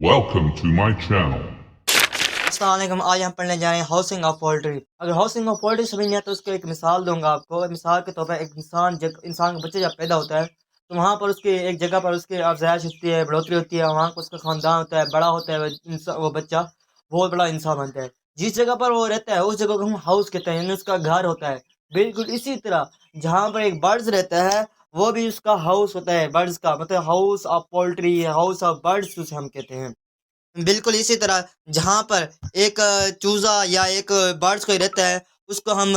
Welcome to my channel. अस्सलाम वालेकुम। आज हम पढ़ने जा रहे हैं हाउसिंग ऑफ पोल्ट्री। अगर हाउसिंग ऑफ पोल्ट्री समझ नहीं आता तो उसको एक मिसाल दूंगा आपको। मिसाल के तौर पर एक इंसान का बच्चा जब पैदा होता है तो वहाँ पर उसके एक जगह पर उसकी अफजाइश होती है, बढ़ोतरी होती है, वहाँ पर उसका ख़ानदान होता है, बड़ा होता है वो बच्चा बहुत बड़ा इंसान बनता है। जिस जगह पर वो रहता है उस जगह को हम हाउस कहते हैं, यानी उसका घर होता है। बिल्कुल इसी तरह जहाँ पर एक बर्ड्स रहता है वो भी उसका हाउस होता है। बर्ड्स का मतलब house of poultry, house of birds उसे हम कहते हैं। बिल्कुल इसी तरह जहाँ पर एक चूज़ा या एक बर्ड्स कोई रहता है उसको हम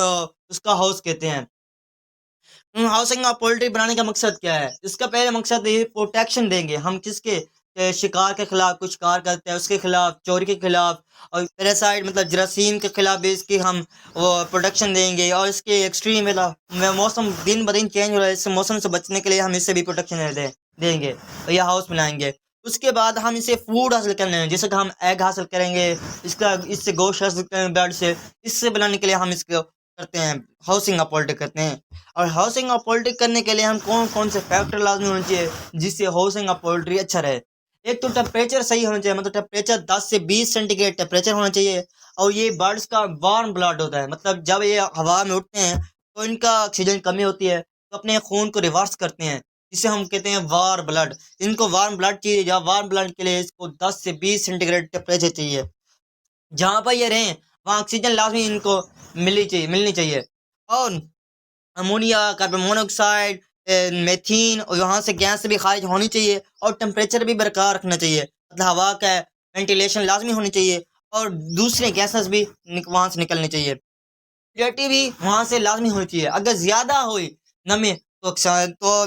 उसका हाउस कहते हैं। हाउसिंग ऑफ पोल्ट्री बनाने का मकसद क्या है? इसका पहला मकसद ये प्रोटेक्शन देंगे हम किसके शिकार के खिलाफ। कुछ शिकार करते हैं उसके खिलाफ, चोरी के खिलाफ और पैरासाइट मतलब जरासीम के खिलाफ भी इसकी हम वो प्रोटेक्शन देंगे। और इसके एक्सट्रीम मौसम दिन ब दिन चेंज हो रहा है, इस मौसम से बचने के लिए हम इससे भी प्रोटेक्शन देंगे और यह हाउस बनाएंगे। उसके बाद हम इसे फूड हासिल करने हैं, जैसे कि हम एग हासिल करेंगे, इससे गोश्त हासिल करेंगे बर्ड से। इससे बनाने के लिए हम इसको करते हैं हाउसिंग ऑफ पोल्ट्री करते हैं। और हाउसिंग ऑफ पोल्ट्री करने के लिए हम कौन कौन से फैक्टर लाजमी होने चाहिए जिससे हाउसिंग ऑफ पोल्ट्री अच्छा रहे? एक तो टेम्परेचर सही होना चाहिए, मतलब टेम्परेचर 10 से 20 सेंटीग्रेड टेम्परेचर होना चाहिए। और ये बर्ड्स का वार्म ब्लड होता है, मतलब जब ये हवा में उठते हैं तो इनका ऑक्सीजन कमी होती है तो अपने खून को रिवर्स करते हैं, जिसे हम कहते हैं वार्म ब्लड। इनको वार्म ब्लड चाहिए, या वार्म ब्लड के लिए इसको 10 से 20 सेंटीग्रेड टेम्परेचर चाहिए। जहाँ पर ये रहें वहाँ ऑक्सीजन लाजमी इनको मिलनी चाहिए। और अमोनिया, कार्बन मोनोऑक्साइड, मेथीन और वहाँ से गैस भी खारिज होनी चाहिए। और टेम्परेचर भी बरकरार रखना चाहिए, मतलब हवा का वेंटिलेशन लाजमी होनी चाहिए। और दूसरे गैसेस भी वहाँ से निकलनी चाहिए। ह्यूमिडिटी भी वहाँ से लाजमी होनी चाहिए। अगर ज़्यादा हुई नमी तो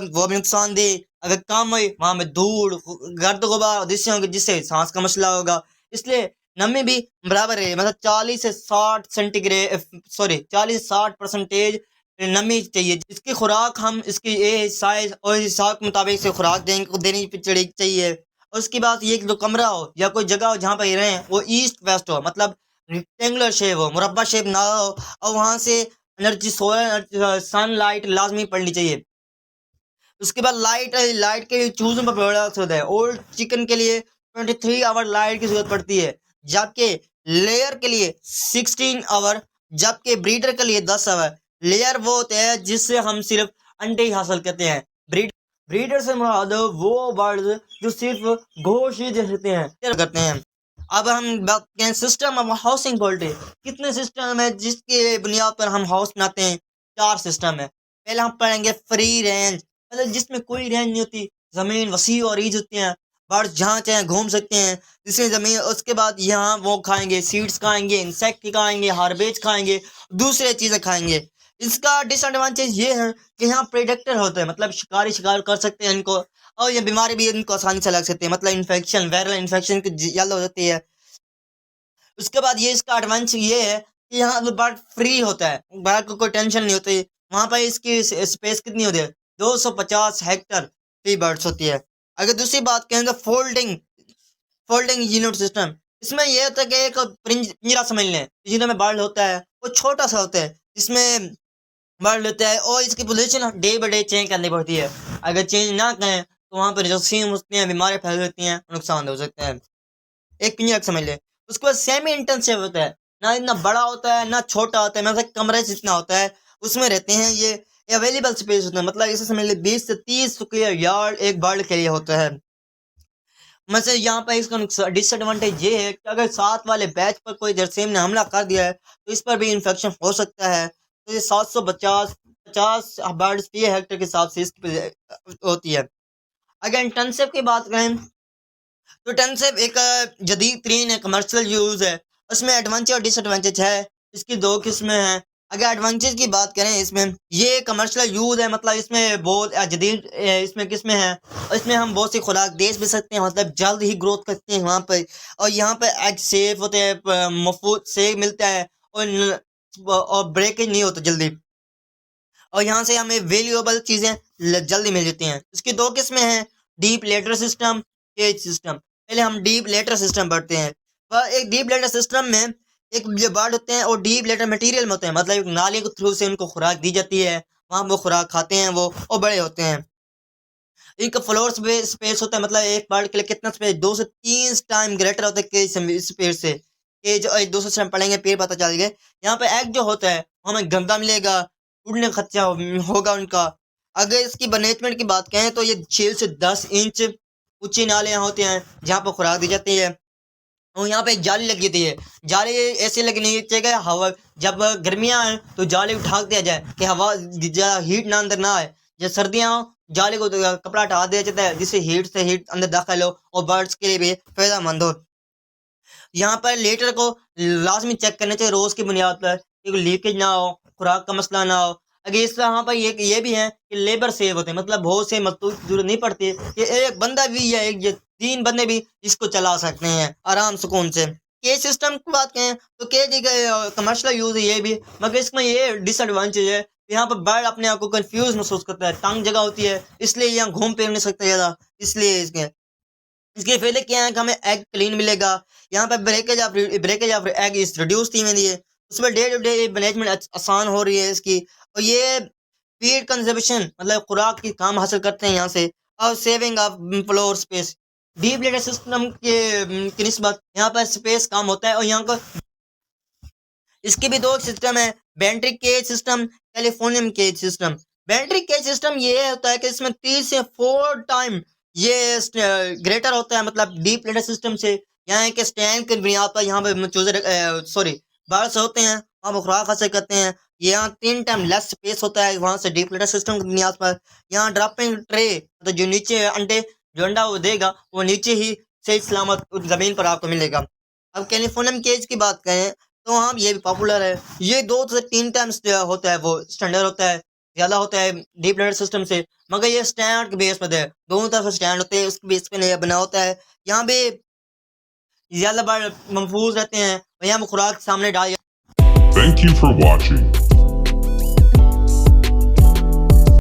वो भी नुकसान दे। अगर कम हुई वहाँ में धूल, गर्द गुबार जिससे होंगे, जिससे सांस का मसला होगा। इसलिए नमी भी बराबर है, मतलब 40 से 60 सेंटीग्रेड, सॉरी 40 से 60% नमी चाहिए। इसकी खुराक हम इसकी एज, साइज और हिसाब के मुताबिक से खुराक देनी चाहिए। और उसके बाद ये जो कमरा हो या कोई जगह हो जहाँ पर रहें वो ईस्ट वेस्ट हो, मतलब रेक्टेंगुलर शेप हो, मुरब्बा शेप ना हो। और वहाँ से एनर्जी, सोलर सनलाइट लाजमी पड़नी चाहिए। उसके बाद लाइट के चूजों पर बड़ा असर होता है। ओल्ड चिकन के लिए 23 आवर लाइट की जरूरत पड़ती है, जबकि लेयर के लिए 16 आवर, जबकि ब्रीडर के लिए 10 आवर। लेयर वो होते हैं जिससे हम सिर्फ अंडे ही हासिल करते हैं। ब्रीडर से मुराद वो बर्ड्स जो सिर्फ गोश्त ही देते हैं करते हैं। अब हम बात करें सिस्टम ऑफ हाउसिंग पोल्ट्री। कितने सिस्टम है जिसके बुनियाद पर हम हाउस बनाते हैं? 4 सिस्टम है। पहले हम पढ़ेंगे फ्री रेंज, मतलब जिसमें कोई रेंज नहीं होती, जमीन वसी और ईज होती हैं, बर्ड्स जहाँ चाहें घूम सकते हैं जिसमें जमीन। उसके बाद यहाँ वो खाएंगे, सीड्स खाएंगे, इंसेक्ट खाएंगे, हार्वेज खाएंगे, दूसरे चीज़ें खाएंगे। इसका डिसएडवांटेज ये है कि यहाँ प्रेडेक्टर होते हैं, मतलब शिकार कर सकते हैं इनको। और ये बीमारी भी इनको आसानी से लग सकती है, मतलब इन्फेक्शन, वायरल इन्फेक्शन की जल्द हो जाती है। उसके बाद ये इसका एडवांस ये है कि यहाँ बर्ड फ्री होता है, बर्ड को कोई टेंशन नहीं होती। वहाँ पर इसकी स्पेस कितनी होती है? 250 हेक्टर फ्री बर्ड्स होती है। अगर दूसरी बात करें तो फोल्डिंग यूनिट सिस्टम, इसमें यह होता है कि एक पिंजरा समझ लें, पिंजरे में बर्ड होता है, वो छोटा सा होता है जिसमें बर्ड होता है। और इसकी position day by day change करनी पड़ती है। अगर चेंज ना करें तो वहाँ पर जरासीम होती हैं, बीमारियाँ फैल जाती हैं, नुकसान हो सकते हैं। एक पिंजरा समझ ले। उसके बाद सेमी इंटेंसिव होता है, ना इतना बड़ा होता है ना छोटा होता है, मतलब कमरे जितना होता है उसमें रहते हैं। ये अवेलेबल स्पेस होता है, मतलब इसे समझ ले 20 से 30 स्क्वायर यार्ड एक बर्ड के लिए होता है। मतलब यहाँ पर इसका डिसएडवांटेज ये है कि अगर साथ वाले बैच पर कोई जरासीम ने हमला कर दिया है तो इस पर भी इन्फेक्शन हो सकता है। तो ये 750 बर्ड्स पर हेक्टर के हिसाब से इसकी होती है। अगर इंटेंसिव की बात करें तो इंटेंसिव एक जदीद तरीन कमर्शियल यूज़ है। उसमें एडवांटेज और डिसएडवांटेज है। इसकी 2 किस्में हैं। अगर एडवांटेज की बात करें, इसमें ये कमर्शियल यूज़ है, मतलब इसमें बहुत जदीद इसमें किस्में हैं। और इसमें हम बहुत सी खुराक दे भी सकते हैं, मतलब जल्द ही ग्रोथ करते हैं वहाँ पर। और यहाँ पर एग सेफ होते हैं, मफूद सेफ मिलता है और ब्रेकेज नहीं होता जल्दी। और यहाँ से हमें वैल्यूएबल चीज़ें जल्दी मिल जाती हैं। इसकी 2 किस्में हैं, deep later system, cage system. पहले हम डीप लेटर सिस्टम पढ़ते हैं। वह एक डीप लेटर सिस्टम में एक जो बर्ड होते हैं और डीप लेटर मटेरियल में होते हैं, मतलब एक नाली के थ्रू से उनको खुराक दी जाती है, वहाँ वो खुराक खाते हैं वो और बड़े होते हैं। इनका फ्लोर स्पेस होता है, मतलब एक बर्ड के लिए कितना स्पेस 2 से 3 टाइम ग्रेटर होता है केज स्पेस से। केज दूसरे से हम पढ़ेंगे फिर पता चलेगा। यहाँ पे एग जो होता है हमें गंदा मिलेगा, उड़ने का खर्चा होगा उनका। अगर इसकी मैनेजमेंट की बात करें तो ये 6 से 10 इंच ऊंचे नाले यहाँ होते हैं जहाँ पर खुराक दी जाती है। और यहाँ पे एक जाली लगी होती है, जाली ऐसे लगनी चाहिए हवा जब गर्मियाँ आए तो जाली उठा दिया जाए कि हवा हीट ना अंदर ना आए। जब सर्दियाँ हो जाली को तो कपड़ा हटा दिया जाता है जिससे हीट अंदर दाखिल हो और बर्ड्स के लिए भी फायदेमंद हो। यहाँ पर लेटर को लाजमी चेक करना चाहिए रोज की बुनियाद पर कि लीकेज ना हो, खुराक का मसला ना हो। अगर इस यहाँ पर ये भी है कि लेबर सेव होते हैं, मतलब बहुत से मजदूर की जरूरत नहीं पड़ती कि एक बंदा भी या एक 3 बंदे भी इसको चला सकते हैं आराम सुकून से। केज सिस्टम की बात करें तो केज कमर्शियल यूज है ये भी, मगर इसमें ये डिसएडवांटेज है यहाँ पर बर्ड अपने आप को कंफ्यूज महसूस करता है, तंग जगह होती है इसलिए यहाँ घूम फिर नहीं सकता ज्यादा। इसलिए इसके फायदे क्या है कि हमें एग क्लीन मिलेगा। यहाँ पर breakage of egg is reduce थी मैंने, उसमें डे टू डे मैनेजमेंट आसान हो रही है इसकी। और ये फीड कंजर्वेशन मतलब खुराक की काम हासिल करते हैं यहाँ से। और saving of floor space, deep litre system की निस्बत यहाँ पर स्पेस कम होता है। और यहाँ का इसके भी 2 सिस्टम है, बेंट्रिक cage system, californium cage system. बेंट्रिक केज सिस्टम ये होता है कि इसमें 3 से 4 टाइम ये ग्रेटर होता है मतलब डीप लिटर सिस्टम से। यहाँ के स्टैंड की बुनियाद पर यहाँ पे सॉरी बर्ड्स होते हैं वहाँ पर खुराक हासिल करते हैं। यहाँ 3 टाइम लेस स्पेस होता है वहाँ से डीप लिटर सिस्टम की बुनियाद पर। यहाँ ड्रॉपिंग ट्रे तो जो नीचे अंडे जो अंडा वो देगा वो नीचे ही सही सलामत जमीन पर आपको मिलेगा। अब कैलिफोर्नियम केज की बात करें तो हाँ ये भी पॉपुलर है, ये 2 से 3 टाइम्स होता है वो स्टैंडर्ड होता है, ज्यादा होता है डीप लर्निंग सिस्टम से। मगर ये स्टैंडर्ड के बेस पर है, दोनों तरफ स्टैंड होते हैं उसके बेस पे नहीं बना होता है। यहाँ पे ज्यादा बार महफूज रहते हैं और यहाँ पे खुराक सामने डाल। Thank you for watching.